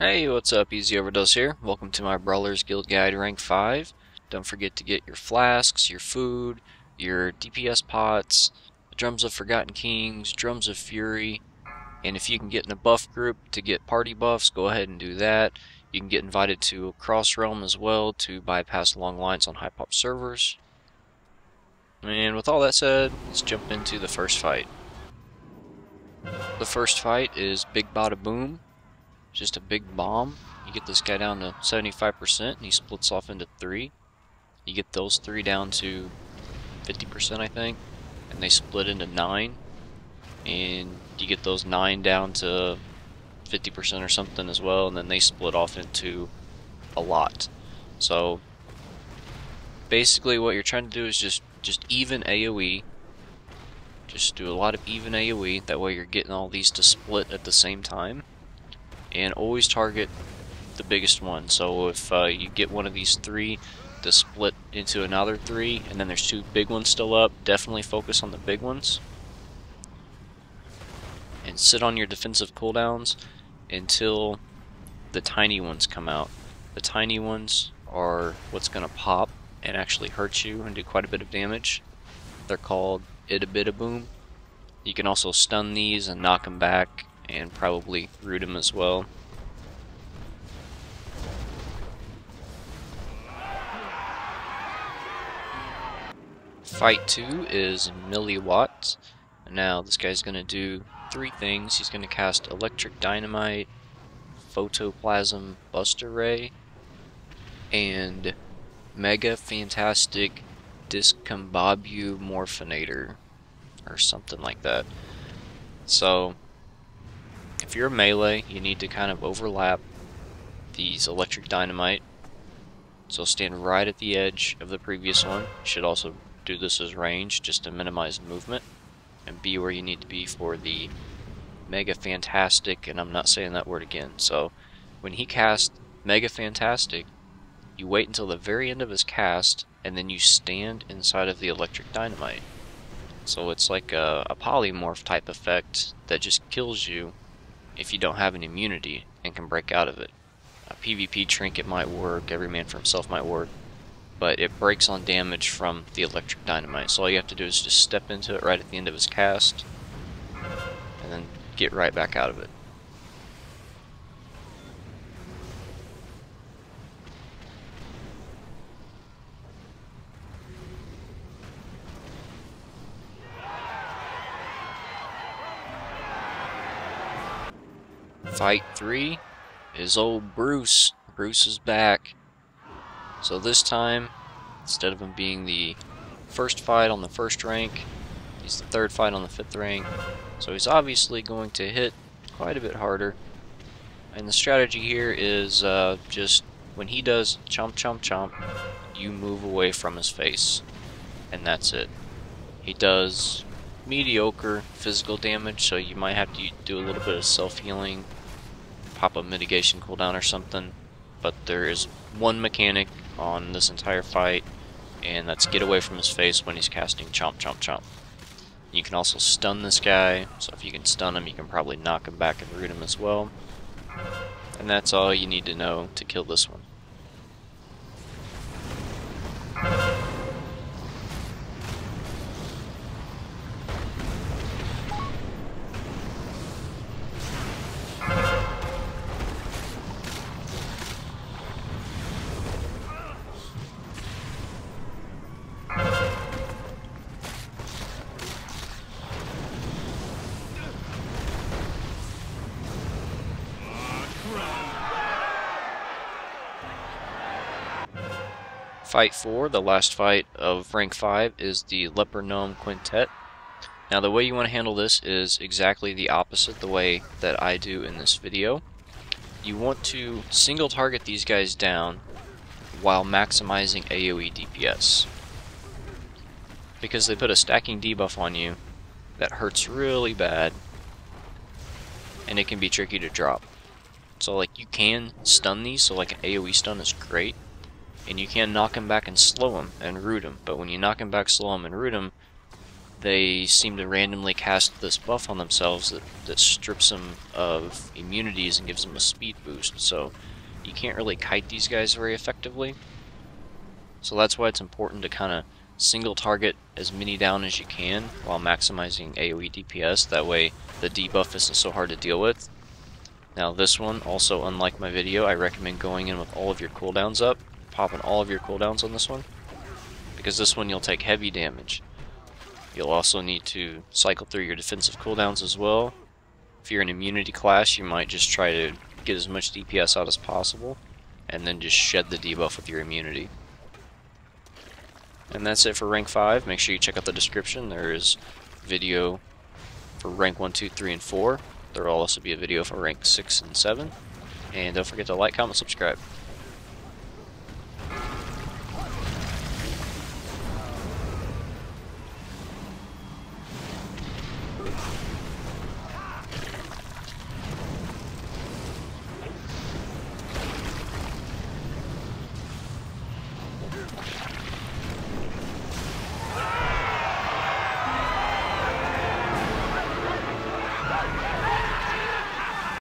Hey, what's up? EZOVERDOSE here. Welcome to my Brawler's Guild Guide Rank 5. Don't forget to get your flasks, your food, your DPS pots, Drums of Forgotten Kings, Drums of Fury, and if you can get in a buff group to get party buffs, go ahead and do that. You can get invited to a Cross Realm as well to bypass long lines on high pop servers. And with all that said, let's jump into the first fight. The first fight is Big Bada Boom. Just a big bomb. You get this guy down to 75% and he splits off into 3. You get those 3 down to 50%, I think, and they split into 9. And you get those 9 down to 50% or something as well, and then they split off into a lot. So basically what you're trying to do is just even AoE. Just do a lot of even AoE, that way you're getting all these to split at the same time. And always target the biggest one. So if you get one of these 3 to split into another 3, and then there's 2 big ones still up, definitely focus on the big ones. And sit on your defensive cooldowns until the tiny ones come out. The tiny ones are what's going to pop and actually hurt you and do quite a bit of damage. They're called Boom. You can also stun these and knock them back, and probably root him as well. Fight 2 is Milliwatt. Now this guy's going to do 3 things. He's going to cast Electric Dynamite, Photoplasm Buster Ray, and Mega Fantastic Discombobulate or something like that. So if you're a melee, you need to kind of overlap these Electric Dynamite. So stand right at the edge of the previous one. You should also do this as range just to minimize movement. And be where you need to be for the Mega Fantastic, and I'm not saying that word again. So when he casts Mega Fantastic, you wait until the very end of his cast, and then you stand inside of the Electric Dynamite. So it's like a polymorph type effect that just kills you if you don't have an immunity and can break out of it. A PvP trinket might work, every man for himself might work, but it breaks on damage from the Electric Dynamite. So all you have to do is just step into it right at the end of his cast, and then get right back out of it. Fight 3 is old Bruce. Bruce is back. So this time, instead of him being the first fight on the 1st rank, he's the 3rd fight on the 5th rank. So he's obviously going to hit quite a bit harder. And the strategy here is just when he does chomp chomp chomp, you move away from his face. And that's it. He does mediocre physical damage, so you might have to do a little bit of self-healing, pop a mitigation cooldown or something, but there is one mechanic on this entire fight, and that's get away from his face when he's casting chomp chomp chomp. You can also stun this guy, so if you can stun him, you can probably knock him back and root him as well. And that's all you need to know to kill this one. Fight 4, the last fight of rank 5, is the Leper Gnome Quintet. Now the way you want to handle this is exactly the opposite the way that I do in this video. You want to single target these guys down while maximizing AoE DPS. Because they put a stacking debuff on you that hurts really bad, and it can be tricky to drop. So like you can stun these, so like an AoE stun is great. And you can knock him back and slow him and root him, but when you knock him back, slow him, and root him, they seem to randomly cast this buff on themselves that strips them of immunities and gives them a speed boost, so you can't really kite these guys very effectively. So that's why it's important to kind of single target as many down as you can while maximizing AoE DPS, that way the debuff isn't so hard to deal with. Now this one, also unlike my video, I recommend going in with all of your cooldowns up, popping all of your cooldowns on this one, because this one you'll take heavy damage. You'll also need to cycle through your defensive cooldowns as well. If you're an immunity class, you might just try to get as much DPS out as possible, and then just shed the debuff with your immunity. And that's it for rank 5. Make sure you check out the description. There is video for rank 1, 2, 3, and 4. There will also be a video for rank 6 and 7. And don't forget to like, comment, subscribe.